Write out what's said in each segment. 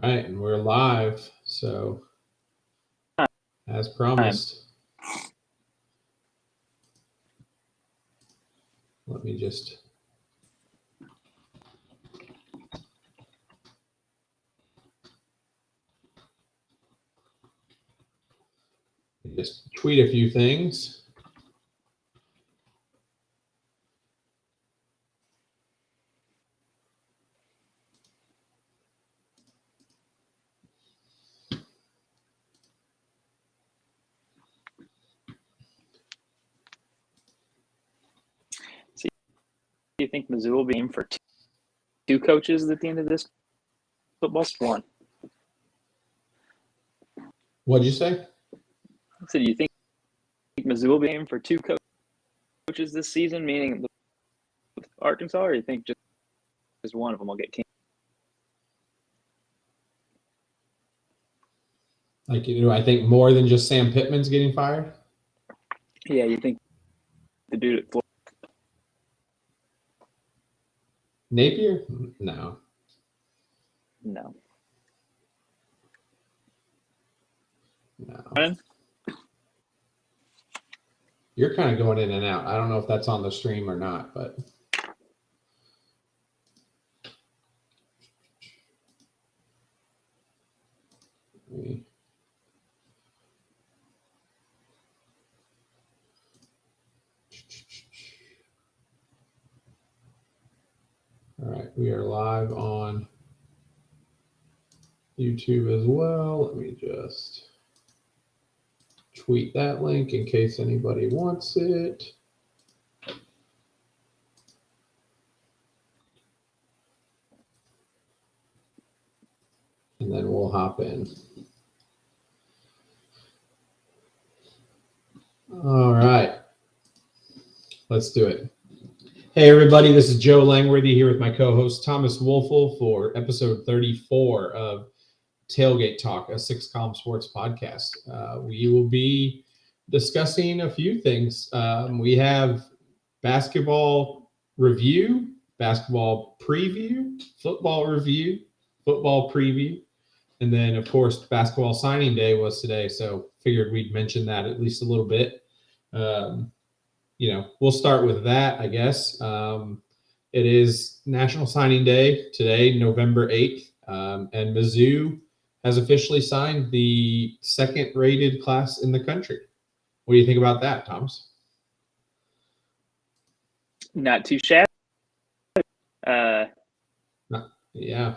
right, and we're live. So, as promised, let me just tweet a few things. Do you think Mizzou will be aimed for two coaches at the end of this football season? What'd you say? So do you think Mizzou will be aimed for two coaches this season, meaning Arkansas, or do you think just one of them will get canned? Like, I think more than just Sam Pittman's getting fired. Yeah, you think the dude at Florida? Napier? No. No. You're kind of going in and out. I don't know if that's on the stream or not, but all right, we are live on YouTube as well. Let me just tweet that link in case anybody wants it. And then we'll hop in. All right, let's do it. Hey, everybody, this is Joe Langworthy here with my co-host Thomas Woelfel for episode 34 of Tailgate Talk, a 6-column sports podcast. We will be discussing a few things. We have basketball review, basketball preview, football review, football preview, and then, of course, basketball signing day was today, so figured we'd mention that at least a little bit. We'll start with that, I guess. It is National Signing Day today, November 8th, and Mizzou has officially signed the second-rated class in the country. What do you think about that, Thomas? Not too shabby. Yeah.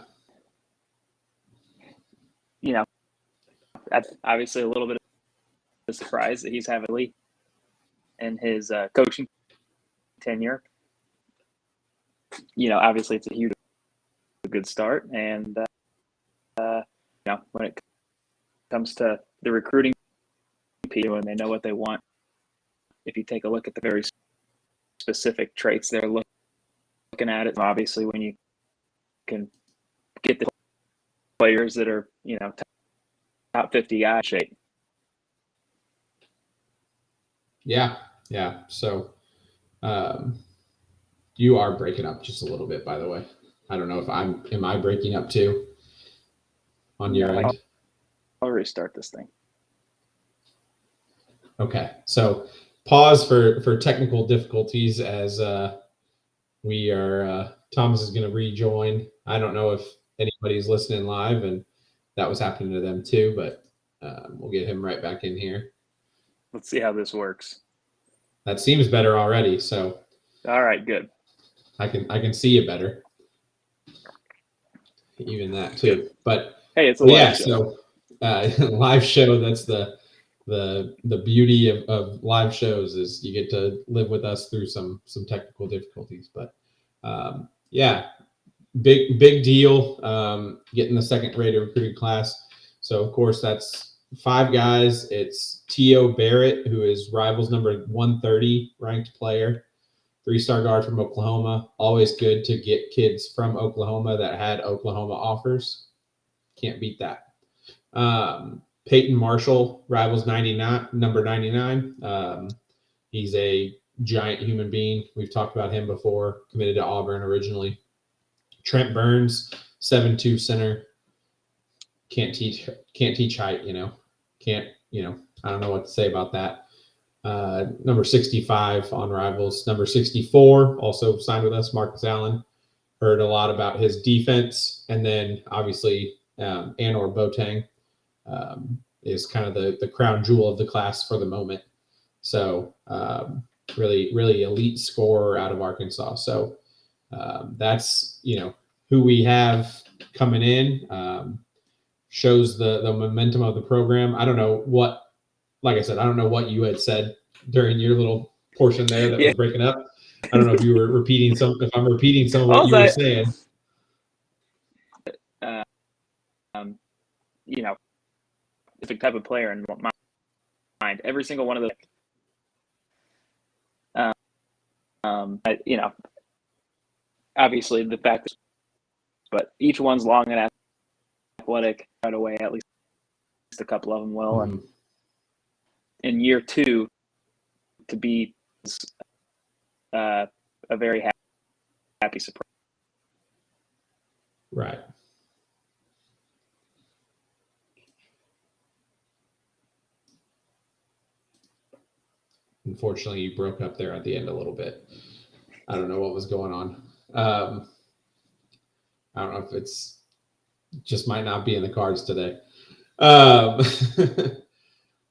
That's obviously a little bit of a surprise that he's having Lee in his coaching tenure. Obviously it's a good start, and when it comes to the recruiting piece, and they know what they want, if you take a look at the very specific traits they're looking at it, obviously when you can get the players that are top 50 guys shape. Yeah. So you are breaking up just a little bit, by the way. I don't know if am I breaking up too on your end? I'll restart this thing. Okay. So pause for technical difficulties as we are, Thomas is going to rejoin. I don't know if anybody's listening live and that was happening to them too, but we'll get him right back in here. Let's see how this works. That seems better already. So, all right, good. I can see you better. Even that too. Good. But hey, it's a live show. So live show. That's the beauty of live shows is you get to live with us through some technical difficulties. But big deal. Getting the second-rated recruiting class. So of course that's 5 guys. It's T.O. Barrett, who is Rivals number 130 ranked player, 3-star guard from Oklahoma. Always good to get kids from Oklahoma that had Oklahoma offers. Can't beat that. Peyton Marshall, Rivals 99, number 99. He's a giant human being. We've talked about him before. Committed to Auburn originally. Trent Burns, 7'2" center. can't teach height. Can't. I don't know what to say about that. Number 65 on Rivals. Number 64 also signed with us, Marcus Allen. Heard a lot about his defense, and then obviously Anor Boateng is kind of the crown jewel of the class for the moment. So really, really elite scorer out of Arkansas. So that's who we have coming in. Shows the momentum of the program. I don't know what, like I said, I don't know what you had said during your little portion there that was breaking up. I don't know if you were repeating if I'm repeating some of what you were saying. It's a type of player in my mind. Every single one of those, obviously the fact, but each one's long and athletic right away. At least a couple of them will. Mm-hmm. And in year 2, to be a very happy surprise. Right. Unfortunately, you broke up there at the end a little bit. I don't know what was going on. I don't know if it's just might not be in the cards today.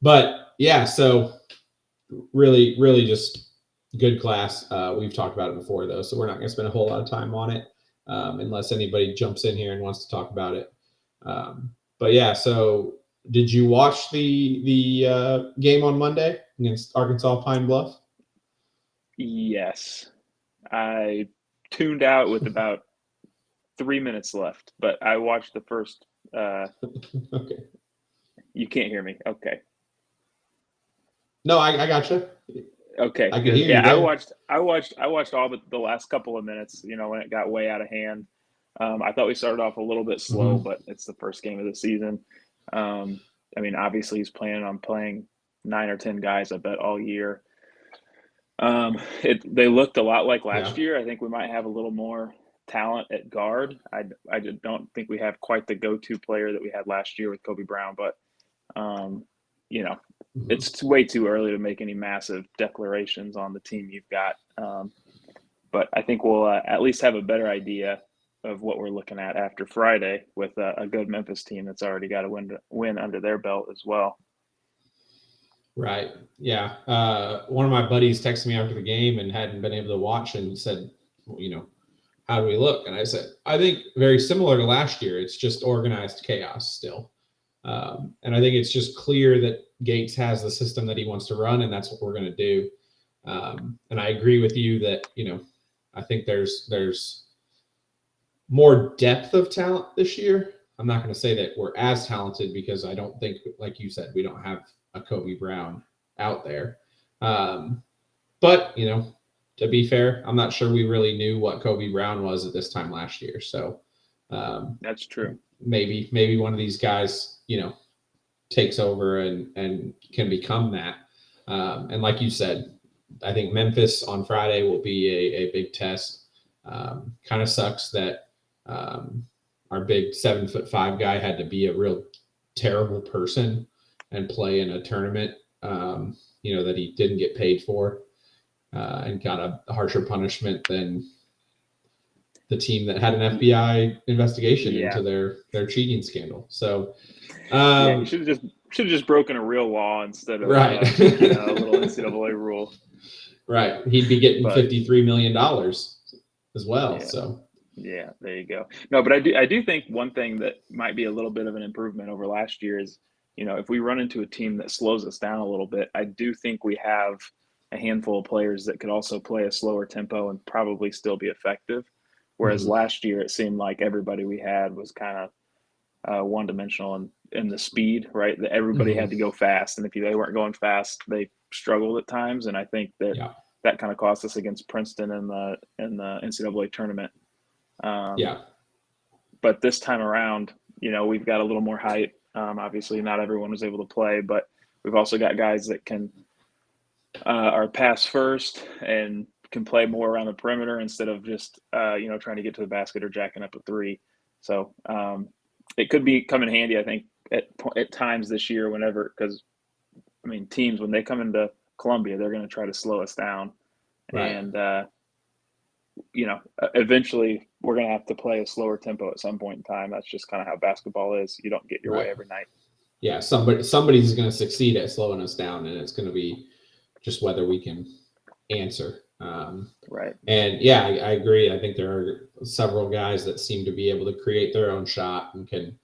But yeah, so really, really just good class. We've talked about it before, though, so we're not going to spend a whole lot of time on it unless anybody jumps in here and wants to talk about it. But yeah, so did you watch the game on Monday against Arkansas Pine Bluff? Yes. I tuned out with about 3 minutes left, but I watched the first. Okay. You can't hear me. Okay. No, I gotcha. Okay. I can hear yeah, you. I watched all but the last couple of minutes. When it got way out of hand. I thought we started off a little bit slow, but it's the first game of the season. Obviously he's planning on playing 9 or 10 guys, I bet, all year. They looked a lot like last year. I think we might have a little more talent at guard. I don't think we have quite the go-to player that we had last year with Kobe Brown, but it's way too early to make any massive declarations on the team you've got. But I think we'll at least have a better idea of what we're looking at after Friday with a good Memphis team that's already got a win under their belt as well. Right. Yeah. One of my buddies texted me after the game and hadn't been able to watch and said, how do we look? And I said, I think very similar to last year. It's just organized chaos still. And I think it's just clear that Gates has the system that he wants to run, and that's what we're going to do. And I agree with you that, I think there's more depth of talent this year. I'm not going to say that we're as talented because I don't think, like you said, we don't have a Kobe Brown out there. But, to be fair, I'm not sure we really knew what Kobe Brown was at this time last year. So that's true. Maybe one of these guys, takes over and can become that. And like you said, I think Memphis on Friday will be a big test. Kind of sucks that our big 7'5" guy had to be a real terrible person and play in a tournament, that he didn't get paid for, and got a harsher punishment than the team that had an FBI investigation into their cheating scandal. So, you should have just broken a real law instead of right. a little NCAA rule. Right, he'd be getting $53 million as well. Yeah. So. Yeah, there you go. No, but I do think one thing that might be a little bit of an improvement over last year is, if we run into a team that slows us down a little bit, I do think we have a handful of players that could also play a slower tempo and probably still be effective. Whereas last year it seemed like everybody we had was kind of one-dimensional in the speed, right? That everybody had to go fast, and if they weren't going fast, they struggled at times. And I think that kind of cost us against Princeton in the NCAA tournament. But this time around, we've got a little more height. Obviously, not everyone was able to play, but we've also got guys that can are pass first and can play more around the perimeter instead of just trying to get to the basket or jacking up a three. So it could come in handy, I think, at times this year, because I mean, teams, when they come into Columbia, they're going to try to slow us down. Right. And, eventually we're going to have to play a slower tempo at some point in time. That's just kind of how basketball is. You don't get your way every night. Yeah, somebody's going to succeed at slowing us down, and it's going to be just whether we can answer. Right. And, yeah, I agree. I think there are several guys that seem to be able to create their own shot and can,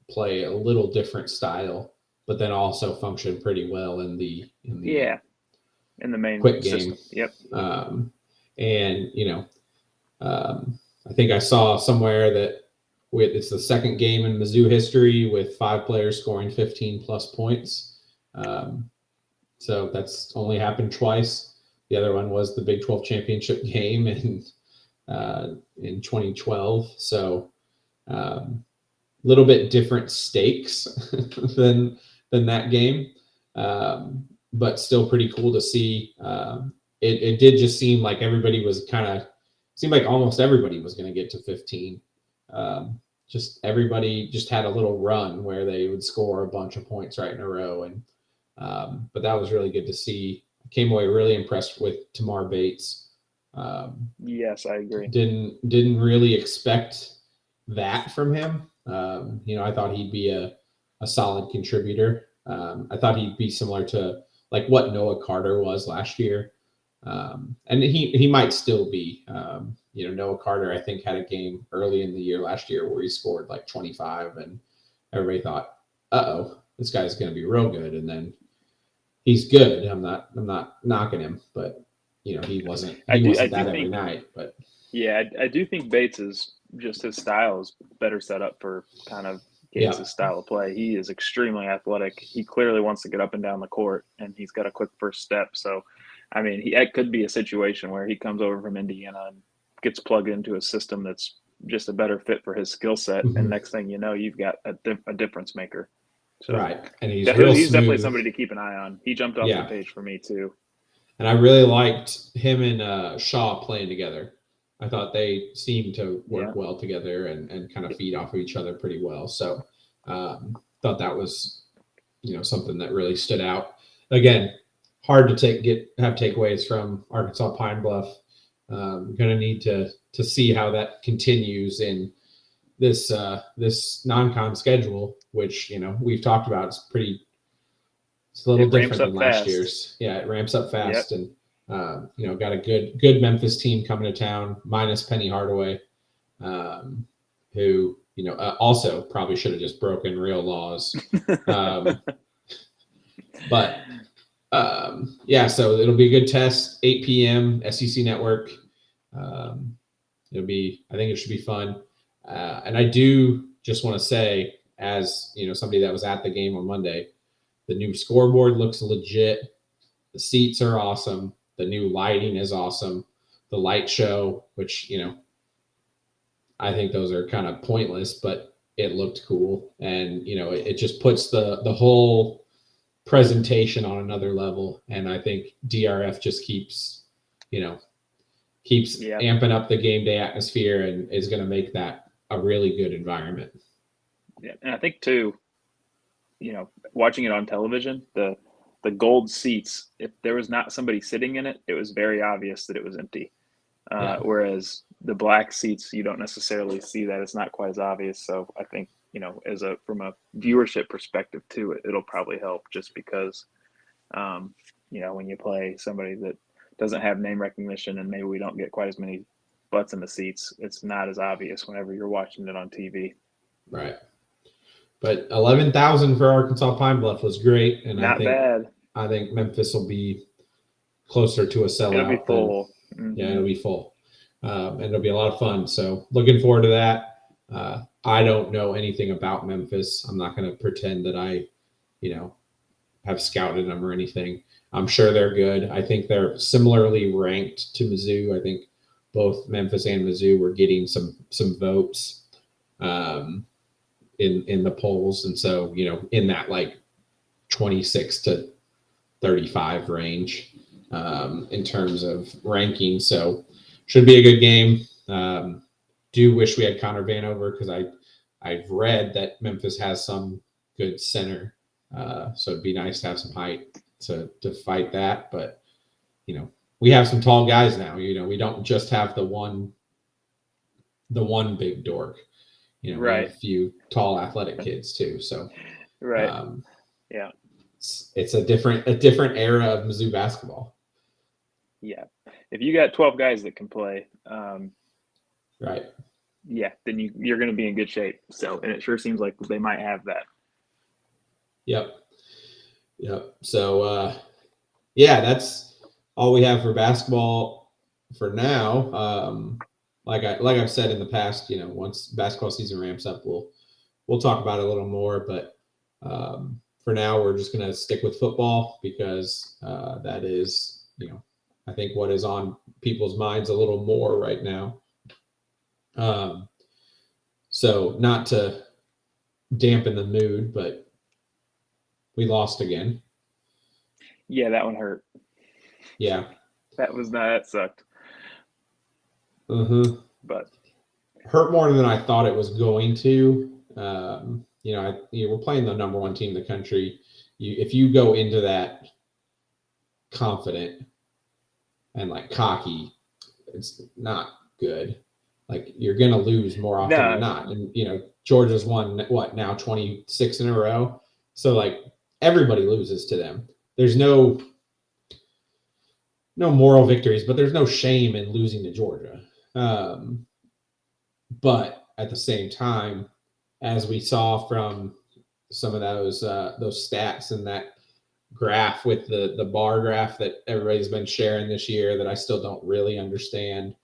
play a little different style, but then also function pretty well in the in the main quick system. Game. Yep. I think I saw somewhere that it's the second game in Mizzou history with 5 players scoring 15 plus points. So that's only happened twice. The other one was the Big 12 championship game in 2012. So little bit different stakes than that game, but still pretty cool to see. It did just seem like everybody was seemed like almost everybody was going to get to 15. Just everybody just had a little run where they would score a bunch of points right in a row. And but that was really good to see. I came away really impressed with Tamar Bates. Yes, I agree. Didn't really expect that from him. I thought he'd be a solid contributor. I thought he'd be similar to like what Noah Carter was last year. And he might still be. Noah Carter, I think, had a game early in the year last year where he scored like 25, and everybody thought, this guy's going to be real good. And then he's good. I'm not knocking him, but he wasn't that every night. But yeah, I do think Bates is just his style is better set up for kind of Gates' style of play. He is extremely athletic. He clearly wants to get up and down the court, and he's got a quick first step. So, I mean, it could be a situation where he comes over from Indiana and gets plugged into a system that's just a better fit for his skill set. Mm-hmm. And next thing you know, you've got a difference maker. So, right. And he's definitely somebody to keep an eye on. He jumped off the page for me too. And I really liked him and Shaw playing together. I thought they seemed to work well together and kind of feed off of each other pretty well. So thought that was, something that really stood out. Again, hard to have takeaways from Arkansas Pine Bluff. Going to need to see how that continues in this non-con schedule, which we've talked about. It's a little different than last year's. Yeah, it ramps up fast, and got a good Memphis team coming to town, minus Penny Hardaway, who also probably should have just broken real laws. But so it'll be a good test. 8 p.m. SEC Network. I think it should be fun. And I do just want to say, as somebody that was at the game on Monday, the new scoreboard looks legit. The seats are awesome. The new lighting is awesome. The light show, which, I think those are kind of pointless, but it looked cool. And, it just puts the whole presentation on another level. And I think DRF just keeps amping up the game day atmosphere and is going to make that a really good environment. Yeah. And I think too, watching it on television, the gold seats, if there was not somebody sitting in it, it was very obvious that it was empty. Whereas the black seats, you don't necessarily see that. It's not quite as obvious. So I think, from a viewership perspective too, it'll probably help just because, when you play somebody that doesn't have name recognition and maybe we don't get quite as many butts in the seats, it's not as obvious whenever you're watching it on TV. Right. But 11,000 for Arkansas Pine Bluff was great, and not bad. I think Memphis will be closer to a sellout. It'll be full. Yeah, it'll be full, and it'll be a lot of fun. So looking forward to that. I don't know anything about Memphis. I'm not going to pretend that I, have scouted them or anything. I'm sure they're good. I think they're similarly ranked to Mizzou. I think both Memphis and Mizzou were getting some votes. In the polls, and so in that like 26 to 35 range in terms of ranking. So should be a good game. Do wish we had Connor Vanover because I I've read that Memphis has some good center, so it'd be nice to have some height to fight that. But we have some tall guys now. We don't just have the one big dork. We have a few tall athletic kids too. So Yeah, it's a different era of Mizzou basketball. Yeah, if you got 12 guys that can play, right. Yeah, then you're going to be in good shape. So, and it sure seems like they might have that. Yep. So, that's all we have for basketball for now. Like I've said in the past, once basketball season ramps up, we'll talk about it a little more. But for now, we're just going to stick with football because that is, I think what is on people's minds a little more right now. So not to dampen the mood, but we lost again. Yeah, that one hurt. Yeah. That sucked. But hurt more than I thought it was going to. We're playing the number one team in the country. If you go into that confident and cocky, it's not good. You're going to lose more often than not. And, Georgia's won, now 26 in a row. So, everybody loses to them. There's no moral victories, but there's no shame in losing to Georgia. But at the same time, as we saw from some of those stats and that graph with the bar graph that everybody's been sharing this year that I still don't really understand,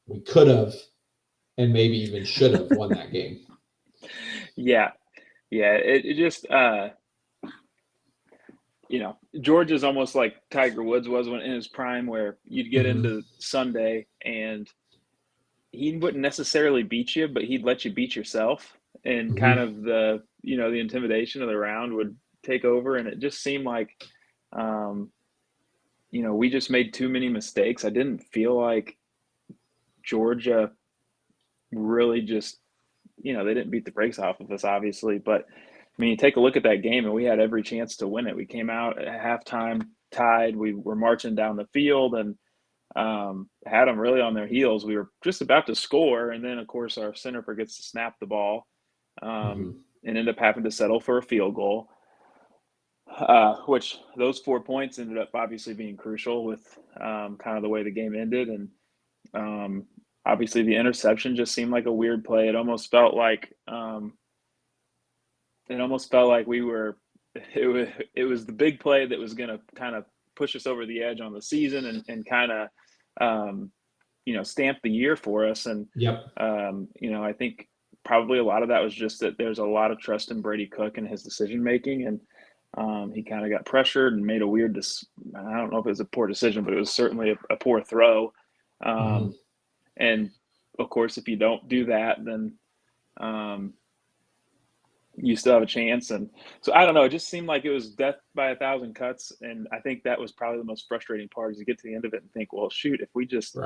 we could have and maybe even should have won that game. Yeah. It just Georgia's almost like Tiger Woods was when in his prime, where you'd get into Sunday and he wouldn't necessarily beat you, but he'd let you beat yourself, and kind of the the intimidation of the round would take over, and it just seemed like we just made too many mistakes. I didn't feel like Georgia really just they didn't beat the brakes off of us, obviously, but I mean, you take a look at that game and we had every chance to win it. We came out at halftime tied. We were marching down the field and had them really on their heels. We were just about to score, and then of course our center forgets to snap the ball and end up having to settle for a field goal, which those 4 points ended up obviously being crucial with kind of the way the game ended. And obviously the interception just seemed like a weird play. It almost felt like it was the big play that was going to kind of push us over the edge on the season and kind of stamp the year for us. And I think probably a lot of that was just that there's a lot of trust in Brady Cook and his decision making, and he kind of got pressured and made a weird I don't know if it was a poor decision, but it was certainly a poor throw. And of course, if you don't do that, then you still have a chance. And so I don't know, it just seemed like it was death by a thousand cuts. And I think that was probably the most frustrating part, is you get to the end of it and think, well, shoot, if we just,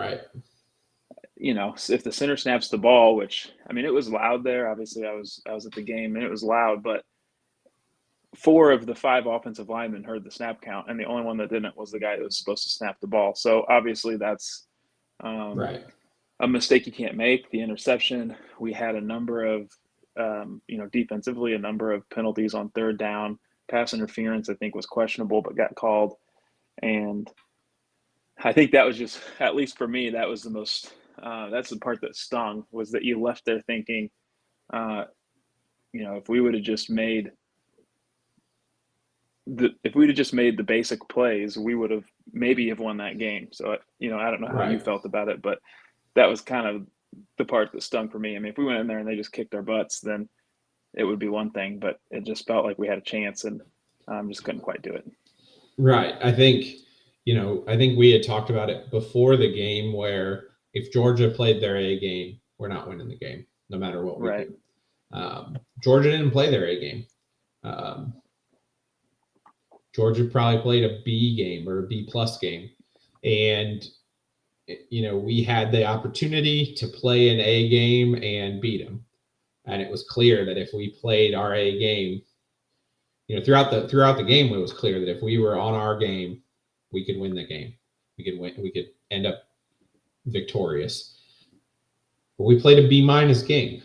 if the center snaps the ball, which, I mean, it was loud there. Obviously I was at the game and it was loud, but 4 of the 5 offensive linemen heard the snap count, and the only one that didn't was the guy that was supposed to snap the ball. So obviously that's a mistake you can't make. The interception, we had a number of, defensively, a number of penalties on third down. Pass interference, I think, was questionable, but got called. And I think that was just, at least for me, that was the most, that's the part that stung, was that you left there thinking, if we would have just made the basic plays, we would have maybe won that game. So, I don't know how you felt about it, but that was kind of the part that stung for me. I mean, if we went in there and they just kicked our butts, then it would be one thing, but it just felt like we had a chance and just couldn't quite do it. Right. I think we had talked about it before the game, where if Georgia played their A game, we're not winning the game, no matter what we do. Georgia didn't play their A game. Georgia probably played a B game or a B plus game. And we had the opportunity to play an A game and beat them. And it was clear that if we played our A game, throughout the game, it was clear that if we were on our game, we could win the game. We could end up victorious. But we played a B- game.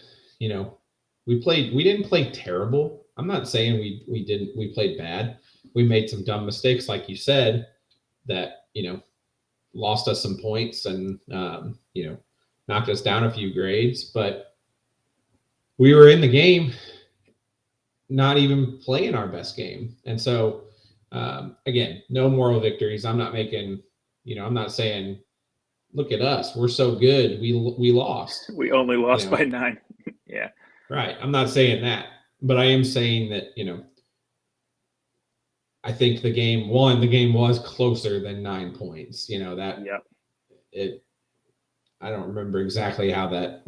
We didn't play terrible. I'm not saying we played bad. We made some dumb mistakes, like you said, that, lost us some points and, knocked us down a few grades, but we were in the game, not even playing our best game. And so, again, no moral victories. I'm not making, I'm not saying, look at us, we're so good, we lost. We only lost by 9. Yeah. Right. I'm not saying that, but I am saying that, I think the game was closer than 9 points. Yep. I don't remember exactly how that.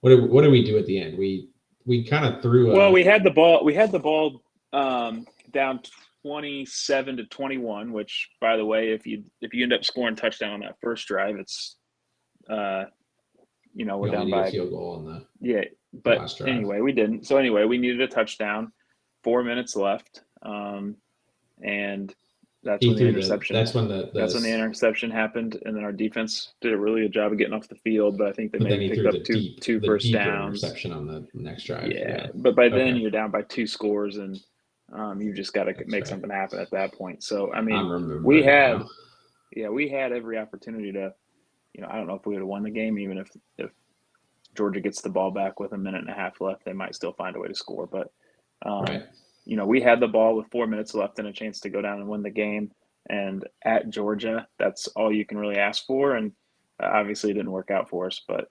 What did we do at the end? We kind of threw. Well, we had the ball down 27-21. Which, by the way, if you end up scoring a touchdown on that first drive, it's we're down by a field goal on the But last drive. Anyway, we didn't. So anyway, we needed a touchdown. 4 minutes left, and that's when the interception. That's when the interception happened, and then our defense did a really good job of getting off the field. But I think they maybe picked up two first downs. Interception on the next drive. Yeah. But by then you're down by 2 scores, and you just got to make something happen at that point. So I mean, we had every opportunity to. I don't know if we would have won the game, even if Georgia gets the ball back with a minute and a half left, they might still find a way to score. But, we had the ball with 4 minutes left and a chance to go down and win the game. And at Georgia, that's all you can really ask for. And obviously it didn't work out for us. But,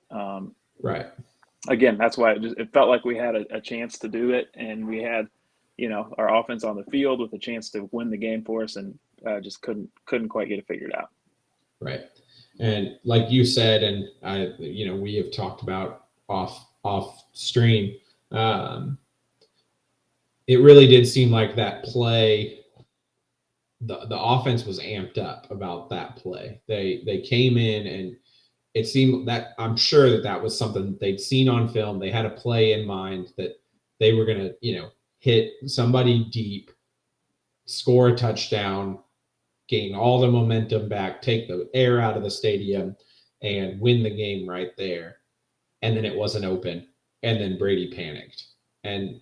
again, that's why it felt like we had a chance to do it. And we had, our offense on the field with a chance to win the game for us, and just couldn't quite get it figured out. Right. And like you said, and we have talked about off stream, it really did seem like that play, the offense was amped up about that play. They came in, and it seemed that I'm sure that was something that they'd seen on film. They had a play in mind that they were going to, hit somebody deep, score a touchdown, gain all the momentum back, take the air out of the stadium, and win the game right there. And then it wasn't open. And then Brady panicked. And,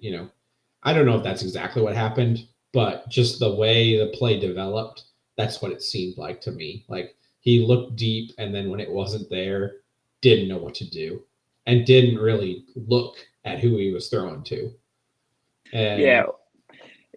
I don't know if that's exactly what happened, but just the way the play developed, that's what it seemed like to me. Like, he looked deep, and then when it wasn't there, didn't know what to do and didn't really look at who he was throwing to. And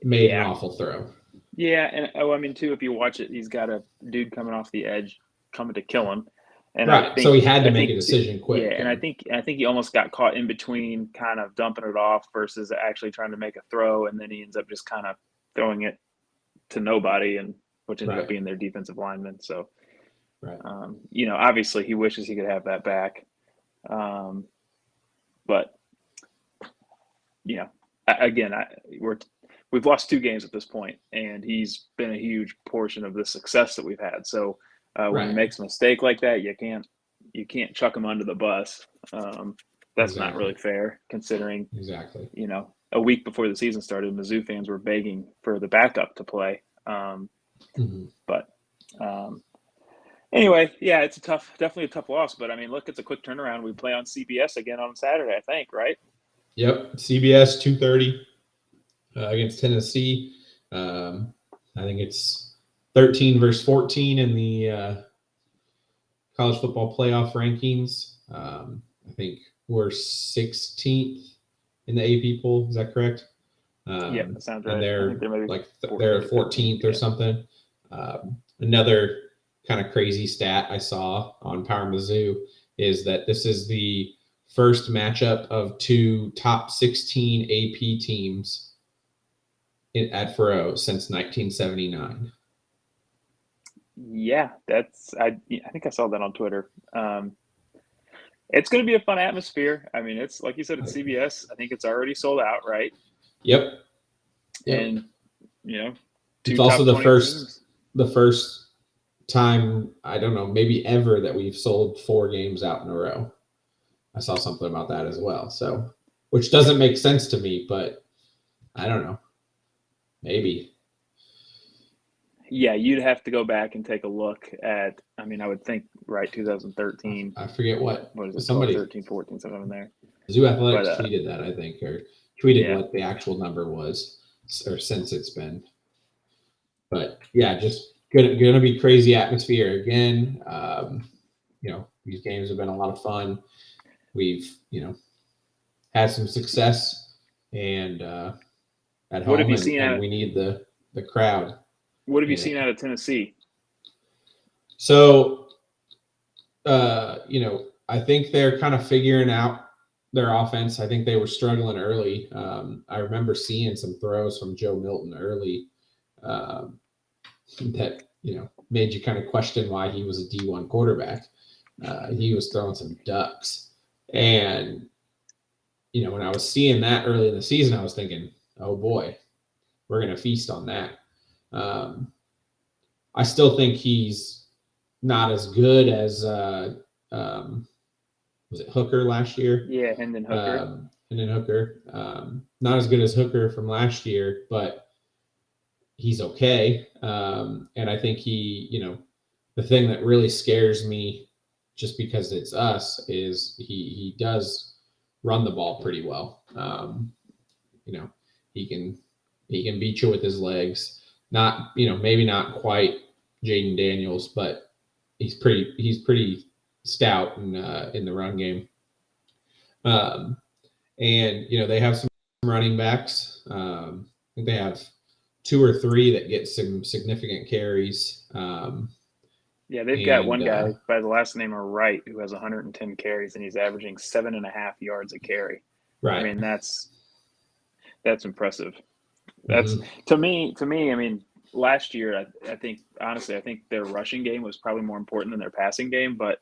made an awful throw. Yeah, and too, if you watch it, he's got a dude coming off the edge, coming to kill him, and so he had to make a decision quick. Yeah, and I think he almost got caught in between, kind of dumping it off versus actually trying to make a throw, and then he ends up just kind of throwing it to nobody, and which ended up being their defensive lineman. So, obviously he wishes he could have that back, but again, we've lost 2 games at this point, and he's been a huge portion of the success that we've had. So when he makes a mistake like that, you can't chuck him under the bus. That's not really fair, considering a week before the season started, Mizzou fans were begging for the backup to play. But anyway, it's definitely a tough loss. But look, it's a quick turnaround. We play on CBS again on Saturday, I think, right? Yep, CBS 2:30 against Tennessee. I think it's 13 versus 14 in the college football playoff rankings. I think we're 16th in the AP poll. Is that correct? That sounds right. And they're they're 14th or something. Another kind of crazy stat I saw on Power Mizzou is that this is the first matchup of 2 top 16 AP teams at Faroe since 1979. Yeah, I think I saw that on Twitter. It's going to be a fun atmosphere. It's like you said, it's CBS. I think it's already sold out, right? Yep. And it's also the first time, I don't know, maybe ever, that we've sold 4 games out in a row. I saw something about that as well. So, which doesn't make sense to me, but I don't know. Maybe. Yeah, you'd have to go back and take a look at, I mean, I would think, right, 2013. I forget what What is it, somebody 12, 13, 14, something in there. Mizzou Athletics But, tweeted that, I think, or tweeted yeah. what the actual number was, or since it's been. But yeah, just gonna be crazy atmosphere again. You know, these games have been a lot of fun. We've, you know, had some success and at What have home, you seen and we need the crowd. What have you in seen it. out of Tennessee? So, you know, I think they're kind of figuring out their offense. I think they were struggling early. I remember seeing some throws from Joe Milton early that, you know, made you kind of question why he was a D1 quarterback. He was throwing some ducks. And, you know, when I was seeing that early in the season, I was thinking, oh boy, we're going to feast on that. I still think he's not as good as, was it Hooker last year? Yeah, Hendon Hooker. Not as good as Hooker from last year, but he's okay. And I think he, you know, the thing that really scares me, just because it's us, is he does run the ball pretty well. You know, he can beat you with his legs. Not, you know, maybe not quite Jaden Daniels, but he's pretty stout in the run game. And you know, they have some running backs. I think they have 2 or 3 that get some significant carries. Yeah, they've got one guy by the last name of Wright who has 110 carries, and he's averaging 7.5 yards a carry. Right. I mean, that's impressive. That's to me. I mean, last year, I think, honestly, I think their rushing game was probably more important than their passing game. But,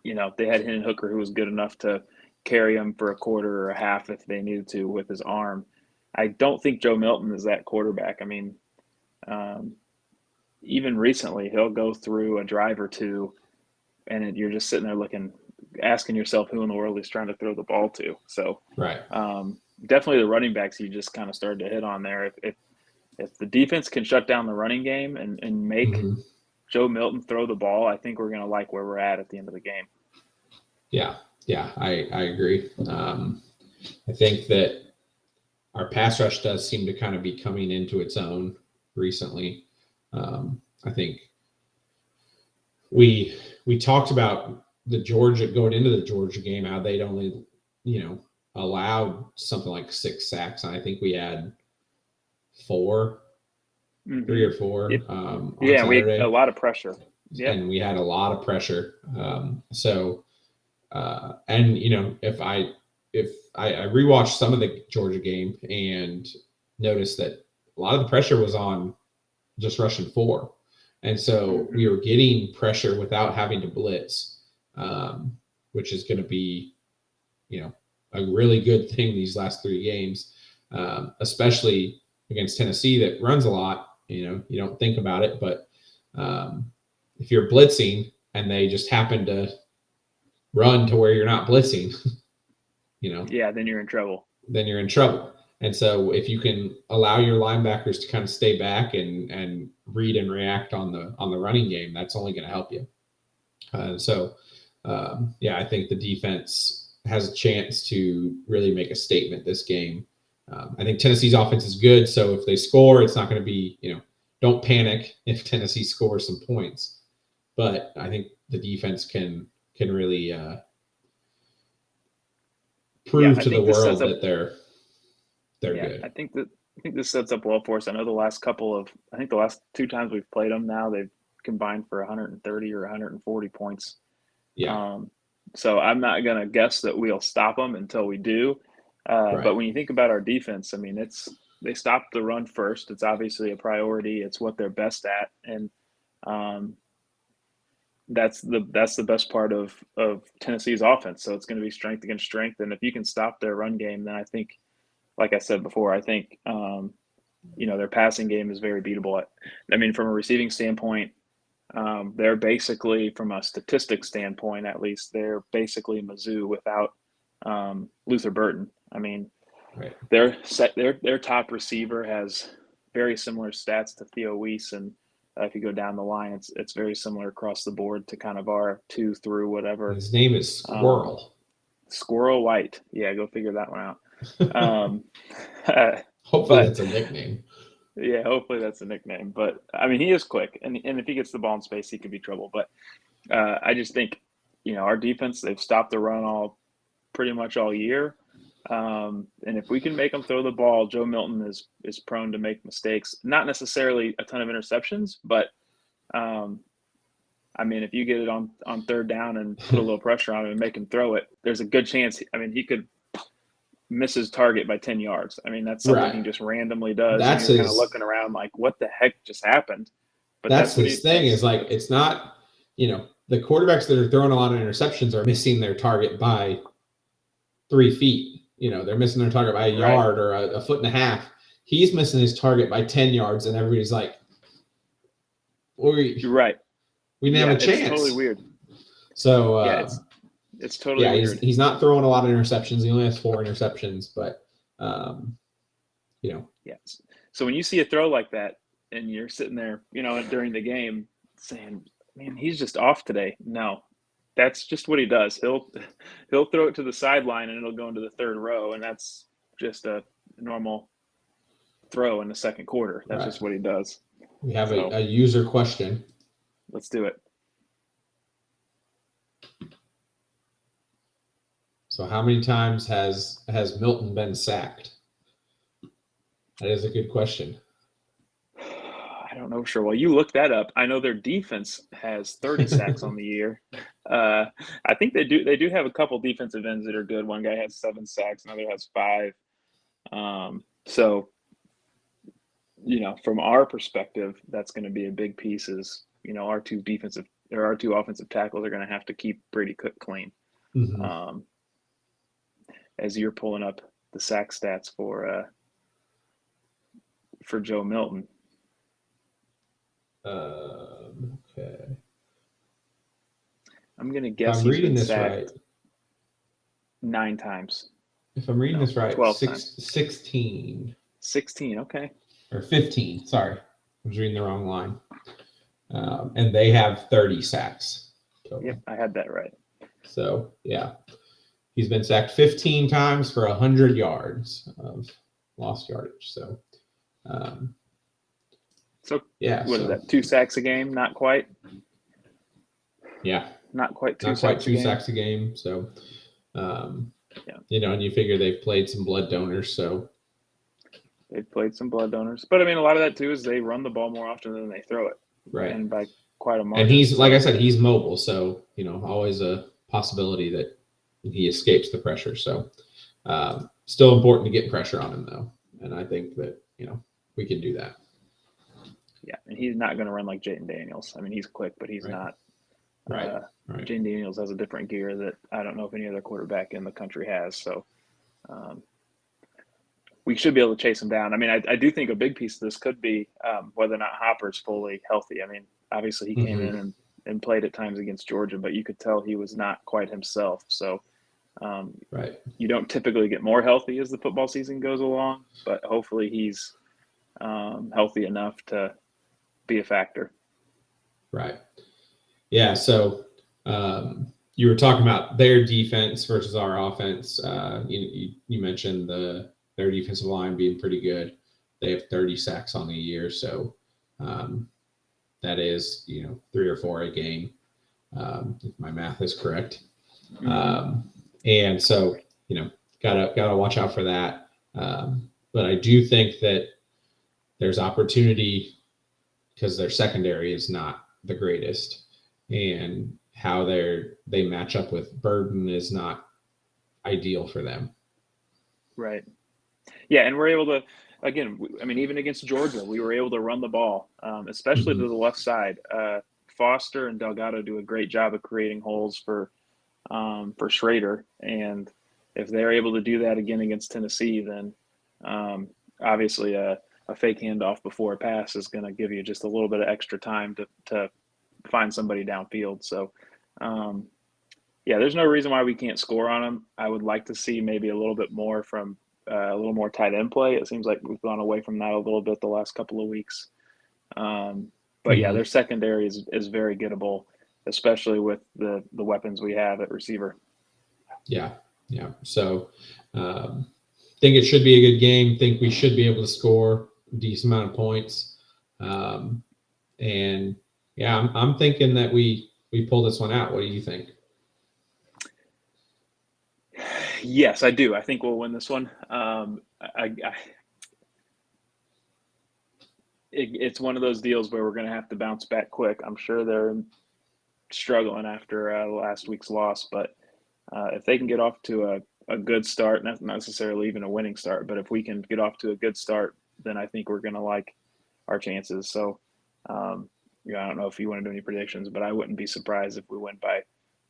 you know, they had Hendon Hooker, who was good enough to carry him for a quarter or a half if they needed to with his arm. I don't think Joe Milton is that quarterback. I mean, even recently, he'll go through a drive or two, and you're just sitting there asking yourself who in the world he's trying to throw the ball to. So, right. Definitely the running backs you just kind of started to hit on there. If the defense can shut down the running game and make Joe Milton throw the ball, I think we're going to like where we're at the end of the game. Yeah, I agree. I think that our pass rush does seem to kind of be coming into its own recently. I think we talked about going into the Georgia game, how they'd only, you know, allowed something like 6 sacks. And I think we had 3 or 4 on Saturday. We had a lot of pressure. Yeah, and we had a lot of pressure. And you know, if I rewatched some of the Georgia game and noticed that a lot of the pressure was on just rushing 4, and so we were getting pressure without having to blitz, which is going to be, you know, a really good thing these last 3 games, especially against Tennessee that runs a lot. You know, you don't think about it, but if you're blitzing and they just happen to run to where you're not blitzing, you know, then you're in trouble. And so if you can allow your linebackers to kind of stay back and read and react on the running game, that's only going to help you. I think the defense has a chance to really make a statement this game. I think Tennessee's offense is good, so if they score, it's not going to be, you know, don't panic if Tennessee scores some points. But I think the defense can really prove to the world that they're good. I think this sets up well for us. I know the last 2 times we've played them now, they've combined for 130 or 140 points. Yeah. So I'm not going to guess that we'll stop them until we do. Right. But when you think about our defense, I mean, they stopped the run first. It's obviously a priority. It's what they're best at. And that's the best part of Tennessee's offense. So it's going to be strength against strength. And if you can stop their run game, then I think, like I said before, I think, you know, their passing game is very beatable. I mean, from a receiving standpoint, They're basically, from a statistics standpoint, at least, they're basically Mizzou without Luther Burton. I mean, Right. their top receiver has very similar stats to Theo Weiss, and if you go down the line, it's very similar across the board to kind of our 2 through whatever. His name is Squirrel. Squirrel White. Yeah, go figure that one out. Hopefully that's a nickname. Yeah, hopefully that's a nickname. But I mean, he is quick, and if he gets the ball in space, he could be trouble. But I just think, our defense, they've stopped the run pretty much all year. And if we can make them throw the ball, Joe Milton is prone to make mistakes. Not necessarily a ton of interceptions, but I mean, if you get it on third down and put a little pressure on him and make him throw it, there's a good chance. I mean, he could miss his target by 10 yards. I mean, that's something he just randomly does. That's and you're kind of looking around like, what the heck just happened? But that's his thing is like, it's not, the quarterbacks that are throwing a lot of interceptions are missing their target by 3 feet. They're missing their target by a yard or a foot and a half. He's missing his target by 10 yards, and everybody's like, you're right. We didn't have a chance. It's totally weird. So it's totally weird. He's not throwing a lot of interceptions. He only has 4 interceptions, but Yes. So when you see a throw like that and you're sitting there, during the game saying, man, he's just off today. No, that's just what he does. He'll throw it to the sideline and it'll go into the third row, and that's just a normal throw in the second quarter. That's just what he does. We have a user question. Let's do it. So how many times has Milton been sacked? That is a good question. I don't know for sure. Well, you look that up. I know their defense has 30 sacks on the year. I think they do have a couple defensive ends that are good. One guy has 7 sacks, another has 5. So, from our perspective, that's going to be a big piece. Is our 2 offensive tackles are going to have to keep Brady Cook clean. Mm-hmm. As you're pulling up the sack stats for Joe Milton. Okay. I'm going to guess I'm reading this right. 9 times. If I'm reading this right, 16. 16, okay. Or 15, sorry. I was reading the wrong line. And they have 30 sacks total. Yep, I had that right. So, yeah. He's been sacked 15 times for 100 yards of lost yardage. So, what is that? 2 sacks a game? Not quite. Yeah, not quite 2 sacks a game. So, and you figure they've played some blood donors. So they've played some blood donors, but I mean, a lot of that too is they run the ball more often than they throw it. Right, and by quite a margin. And he's like I said, he's mobile. So always a possibility that he escapes the pressure. So, still important to get pressure on him, though. And I think that, we can do that. Yeah, and he's not going to run like Jaden Daniels. I mean, he's quick, but he's not. Right. Jaden Daniels has a different gear that I don't know if any other quarterback in the country has. So, we should be able to chase him down. I mean, I do think a big piece of this could be whether or not Hopper's fully healthy. I mean, obviously he came in and played at times against Georgia, but you could tell he was not quite himself. So, you don't typically get more healthy as the football season goes along, but hopefully he's healthy enough to be a factor. Right. Yeah. So you were talking about their defense versus our offense. You mentioned their defensive line being pretty good. They have 30 sacks on the year. So that is, 3 or 4 a game, if my math is correct. And so, gotta watch out for that. But I do think that there's opportunity because their secondary is not the greatest, and how they match up with Burden is not ideal for them. Right. Yeah, and we're able to, again, I mean, even against Georgia, we were able to run the ball, especially to the left side. Foster and Delgado do a great job of creating holes for Schrader, and if they're able to do that again against Tennessee, then obviously a fake handoff before a pass is going to give you just a little bit of extra time to find somebody downfield. So, there's no reason why we can't score on them. I would like to see maybe a little bit more from a little more tight end play. It seems like we've gone away from that a little bit the last couple of weeks. But their secondary is very gettable, especially with the weapons we have at receiver. Yeah. So, think it should be a good game. Think we should be able to score a decent amount of points. I'm thinking that we pull this one out. What do you think? Yes, I do. I think we'll win this one. It's one of those deals where we're going to have to bounce back quick. I'm sure they're struggling after last week's loss, but if they can get off to a good start, not necessarily even a winning start, but if we can get off to a good start, then I think we're going to like our chances. So, I don't know if you want to do any predictions, but I wouldn't be surprised if we win by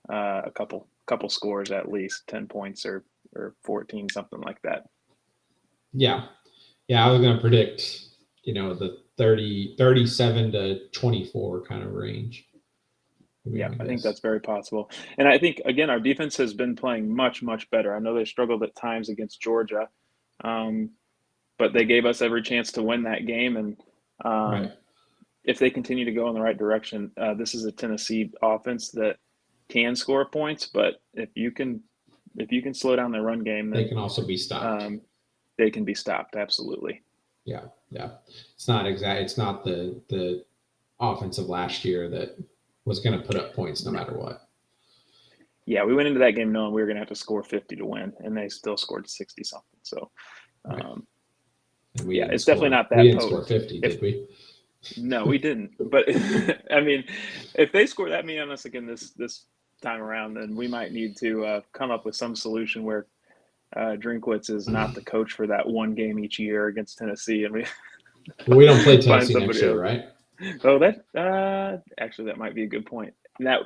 a couple scores, at least 10 points or 14, something like that. Yeah. I was going to predict, the 37 to 24 kind of range. Yeah, I think that's very possible. And I think, again, our defense has been playing much, much better. I know they struggled at times against Georgia, but they gave us every chance to win that game. And right. If they continue to go in the right direction, this is a Tennessee offense that can score points. But if you can slow down their run game, then they can also be stopped. They can be stopped. Absolutely. Yeah. It's not the offense of last year that was going to put up points no matter what. Yeah, we went into that game knowing we were going to have to score 50 to win, and they still scored 60 something. So, it's definitely not that. We didn't score 50, did we? No, we didn't. But I mean, if they score that many on us again this time around, then we might need to come up with some solution where Drinkwitz is not the coach for that one game each year against Tennessee, and we don't play Tennessee next year, right? Oh, that actually that might be a good point. That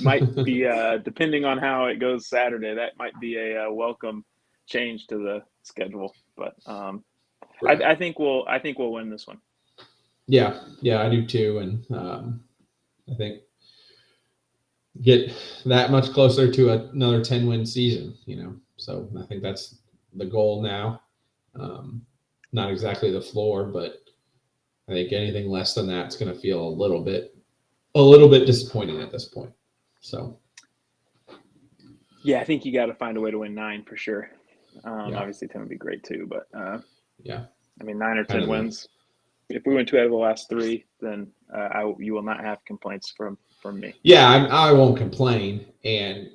might be depending on how it goes Saturday. That might be a welcome change to the schedule. But right. I think we'll win this one. Yeah, I do too, and I think get that much closer to another 10-win season. So I think that's the goal now. Not exactly the floor, but I think anything less than that is going to feel a little bit disappointing at this point. So, yeah, I think you got to find a way to win 9 for sure. Obviously 10 would be great too, but I mean 9 or 10 wins. If we win 2 out of the last 3, then you will not have complaints from me. Yeah, I won't complain, and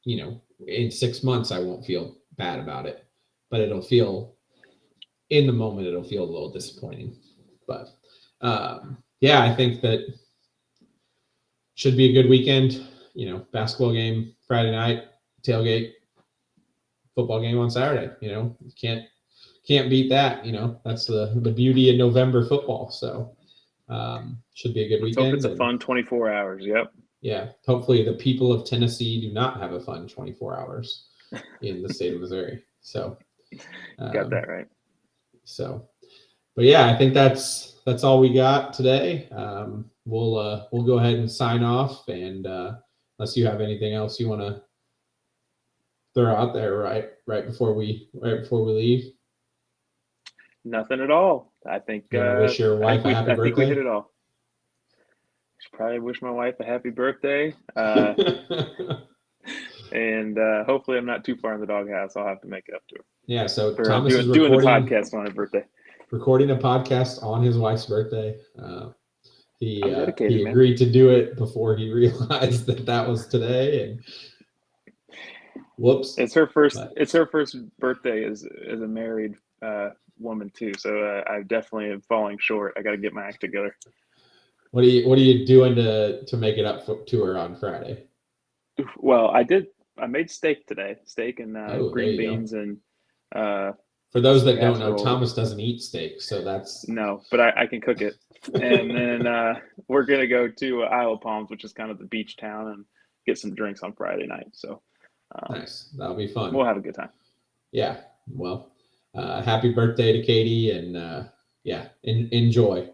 in 6 months I won't feel bad about it, but in the moment it'll feel a little disappointing. But I think that should be a good weekend. Basketball game Friday night, tailgate, football game on Saturday. Can't beat that. That's the beauty of November football. So should be a good weekend. Hope it's a fun 24 hours. Yep. Yeah. Hopefully the people of Tennessee do not have a fun 24 hours in the state of Missouri. So got that right. So, but yeah, I think that's all we got today. We'll go ahead and sign off, and unless you have anything else you want to throw out there right before we leave. Nothing at all. I think wish your wife a happy birthday. I think we hit it all. Should probably wish my wife a happy birthday. And hopefully I'm not too far in the doghouse. I'll have to make it up to her. Yeah, so for Thomas is doing the podcast on her birthday. Recording a podcast on his wife's birthday. He man. agreed to do it before he realized that was today, and whoops. It's her first birthday as a married woman too. So I definitely am falling short. I got to get my act together. What are you doing to make it up to her on Friday? Well, I made steak today. Steak and green beans and. For those that don't know, Thomas doesn't eat steak, so that's no, but I can cook it. And then we're gonna go to Isle of Palms, which is kind of the beach town, and get some drinks on Friday night. So nice, that'll be fun. We'll have a good time. Yeah, well, happy birthday to Katie, and enjoy.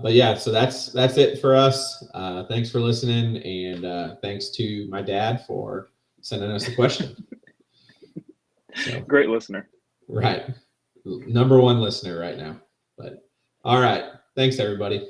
But yeah, so that's it for us. Thanks for listening, and thanks to my dad for sending us a question. So, great listener. right. Number one listener right now. But all right. Thanks, everybody.